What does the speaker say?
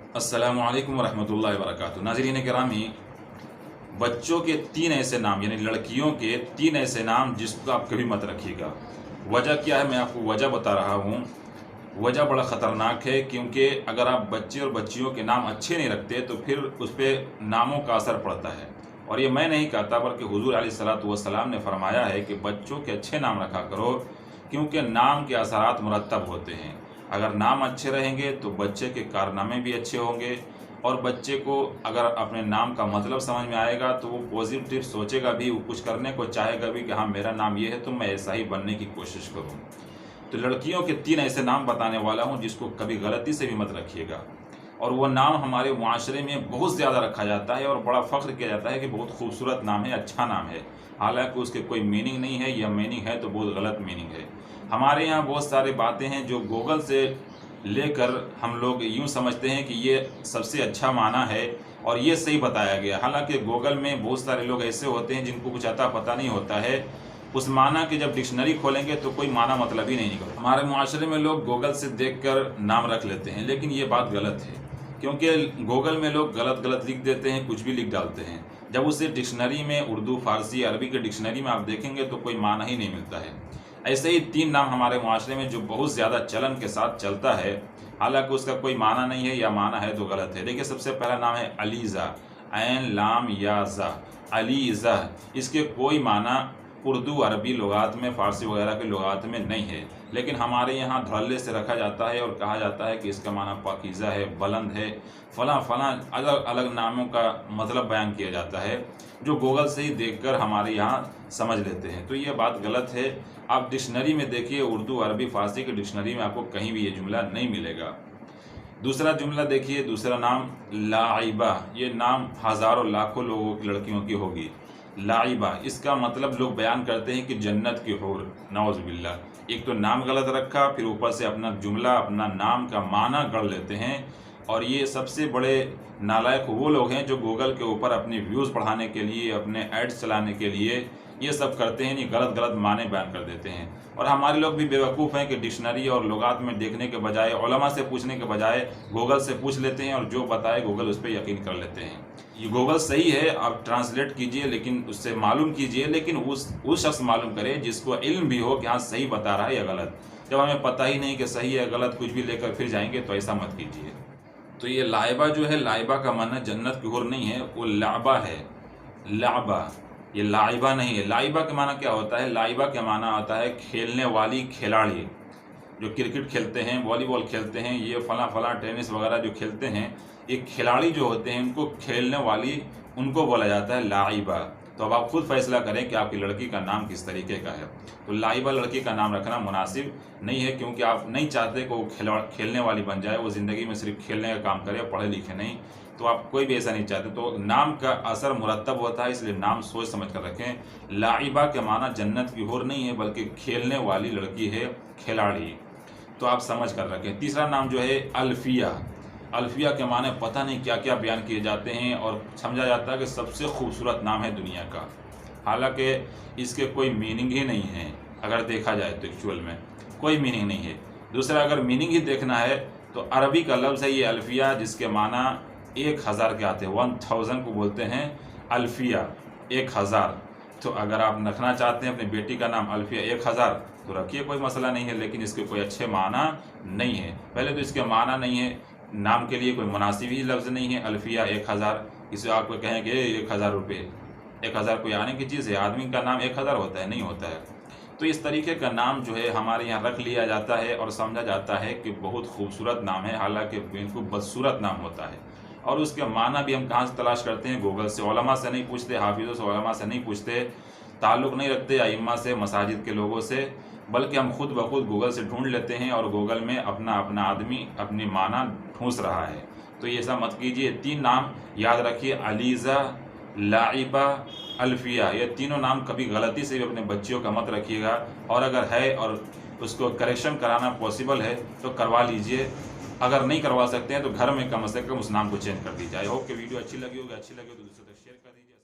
अस्सलामु अलैकुम वरहमतुल्लाहि वबरकातुहू। नाज़रीन किरामी, बच्चों के तीन ऐसे नाम यानी लड़कियों के तीन ऐसे नाम जिसको आप कभी मत रखिएगा। वजह क्या है मैं आपको वजह बता रहा हूँ। वजह बड़ा ख़तरनाक है, क्योंकि अगर आप बच्चे और बच्चियों के नाम अच्छे नहीं रखते तो फिर उस पर नामों का असर पड़ता है। और ये मैं नहीं कहता बल्कि हुज़ूर अलैहिस्सलातु वस्सलाम ने फरमाया है कि बच्चों के अच्छे नाम रखा करो, क्योंकि नाम के असरात मुरत्तब होते हैं। अगर नाम अच्छे रहेंगे तो बच्चे के कारनामे भी अच्छे होंगे, और बच्चे को अगर अपने नाम का मतलब समझ में आएगा तो वो पॉजिटिव सोचेगा भी, वो कुछ करने को चाहेगा भी कि हाँ मेरा नाम ये है तो मैं ऐसा ही बनने की कोशिश करूँ। तो लड़कियों के तीन ऐसे नाम बताने वाला हूँ जिसको कभी गलती से भी मत रखिएगा। और वो नाम हमारे मुआशरे में बहुत ज़्यादा रखा जाता है और बड़ा फ़ख्र किया जाता है कि बहुत खूबसूरत नाम है, अच्छा नाम है। हालांकि उसके कोई मीनिंग नहीं है, या मीनिंग है तो बहुत गलत मीनिंग है। हमारे यहाँ बहुत सारे बातें हैं जो गूगल से लेकर हम लोग यूँ समझते हैं कि ये सबसे अच्छा माना है और ये सही बताया गया। हालांकि गूगल में बहुत सारे लोग ऐसे होते हैं जिनको कुछ अता पता नहीं होता है। उस माना की जब डिक्शनरी खोलेंगे तो कोई माना मतलब ही नहीं निकलता। हमारे मुआशरे में लोग गूगल से देखकर नाम रख लेते हैं, लेकिन ये बात गलत है, क्योंकि गूगल में लोग गलत गलत लिख देते हैं, कुछ भी लिख डालते हैं। जब उसे डिक्शनरी में उर्दू, फारसी, अरबी के डिक्शनरी में आप देखेंगे तो कोई माना ही नहीं मिलता है। ऐसे ही तीन नाम हमारे मुआशरे में जो बहुत ज़्यादा चलन के साथ चलता है, हालांकि उसका कोई माना नहीं है या माना है तो गलत है। देखिए, सबसे पहला नाम है अलीज़ा, ऐन लाम या ज़ा, अलीज़ा। इसके कोई माना उर्दू, अरबी लुगात में, फ़ारसी वगैरह के लुगात में नहीं है, लेकिन हमारे यहाँ धड़ल्ले से रखा जाता है और कहा जाता है कि इसका माना पाकीज़ा है, बुलंद है, फ़लाँ फ़लाँ अलग अलग नामों का मतलब बयान किया जाता है, जो गूगल से ही देखकर हमारे यहाँ समझ लेते हैं। तो ये बात गलत है। आप डिक्शनरी में देखिए, उर्दू, अरबी, फ़ारसी की डिक्शनरी में आपको कहीं भी ये जुमला नहीं मिलेगा। दूसरा जुमला देखिए, दूसरा नाम लाइबा। ये नाम हज़ारों लाखों लोगों की लड़कियों की होगी। लाइबा, इसका मतलब लोग बयान करते हैं कि जन्नत की हूर। नौज़ बिल्लाह। एक तो नाम गलत रखा, फिर ऊपर से अपना जुमला, अपना नाम का माना गढ़ लेते हैं। और ये सबसे बड़े नालायक वो लोग हैं जो गूगल के ऊपर अपने व्यूज़ बढ़ाने के लिए, अपने एड्स चलाने के लिए ये सब करते हैं, नहीं गलत गलत माने बयान कर देते हैं। और हमारे लोग भी बेवकूफ़ हैं कि डिक्शनरी और लुगात में देखने के बजाय, उलमा से पूछने के बजाय गूगल से पूछ लेते हैं, और जो बताए गूगल उस पर यकीन कर लेते हैं। ये गूगल सही है, आप ट्रांसलेट कीजिए, लेकिन उससे मालूम कीजिए, लेकिन उस शख्स मालूम करे जिसको इल्म भी हो कि हाँ सही बता रहा है या गलत। जब हमें पता ही नहीं कि सही है गलत, कुछ भी लेकर फिर जाएंगे, तो ऐसा मत कीजिए। तो ये लाइबा जो है, लाइबा का माना जन्नत की हूर नहीं है, वो लाबा है। लाबा, ये लाइबा नहीं है। लाइबा के माना क्या होता है? लाइबा के माना आता है खेलने वाली खिलाड़ी। जो क्रिकेट खेलते हैं, वॉलीबॉल खेलते हैं, ये फलां फलां टेनिस वगैरह जो खेलते हैं, ये खिलाड़ी जो होते हैं उनको खेलने वाली, उनको बोला जाता है लाइबा। तो अब आप खुद फैसला करें कि आपकी लड़की का नाम किस तरीके का है। तो लाइबा लड़की का नाम रखना मुनासिब नहीं है, क्योंकि आप नहीं चाहते कि वो खेलने वाली बन जाए, वो ज़िंदगी में सिर्फ खेलने का काम करे, पढ़े लिखे नहीं। तो आप कोई भी ऐसा नहीं चाहते। तो नाम का असर मुरत्तब होता है, इसलिए नाम सोच समझ कर रखें। लाइबा के माना जन्नत की हूर नहीं है, बल्कि खेलने वाली लड़की है, खिलाड़ी। तो आप समझ कर रखें। तीसरा नाम जो है अल्फिया। अल्फिया के माने पता नहीं क्या क्या बयान किए जाते हैं, और समझा जाता है कि सबसे खूबसूरत नाम है दुनिया का। हालांकि इसके कोई मीनिंग ही नहीं है, अगर देखा जाए तो एक्चुअल में कोई मीनिंग नहीं है। दूसरा, अगर मीनिंग ही देखना है तो अरबी का लफ्ज़ है ये अल्फिया, जिसके माना 1000 के आते हैं। 1000 को बोलते हैं अल्फिया, 1000। तो अगर आप रखना चाहते हैं अपनी बेटी का नाम अल्फिया 1000, तो रखिए, कोई मसला नहीं है, लेकिन इसके कोई अच्छे माना नहीं है। पहले तो इसके माना नहीं है, नाम के लिए कोई मुनासिब ही लफ्ज़ नहीं है। अल्फिया 1000, किसी आपको कहें कि 1000 रुपये, 1000 कोई आने की चीज़ है? आदमी का नाम 1000 होता है? नहीं होता है। तो इस तरीके का नाम जो है हमारे यहाँ रख लिया जाता है और समझा जाता है कि बहुत खूबसूरत नाम है, हालांकि बिल्कुल बदसूरत नाम होता है। और उसके माना भी हम कहाँ से तलाश करते हैं? गूगल से। उलमा से नहीं पूछते, हाफिज़ों से, उलमा से नहीं पूछते, ताल्लुक़ नहीं रखते अइम्मा से, मसाजिद के लोगों से, बल्कि हम खुद ब खुद गूगल से ढूंढ लेते हैं, और गूगल में अपना अपना आदमी अपनी माना ढूंढ रहा है। तो ये ऐसा मत कीजिए। तीन नाम याद रखिए, अलीज़ा, लाइबा, अल्फिया। ये तीनों नाम कभी गलती से भी अपने बच्चियों का मत रखिएगा, और अगर है और उसको करेक्शन कराना पॉसिबल है तो करवा लीजिए। अगर नहीं करवा सकते हैं तो घर में कम से कम उस नाम को चेंज कर दीजिए। आई होप कि वीडियो अच्छी लगी होगी तो दूसरों तक शेयर कर दीजिए।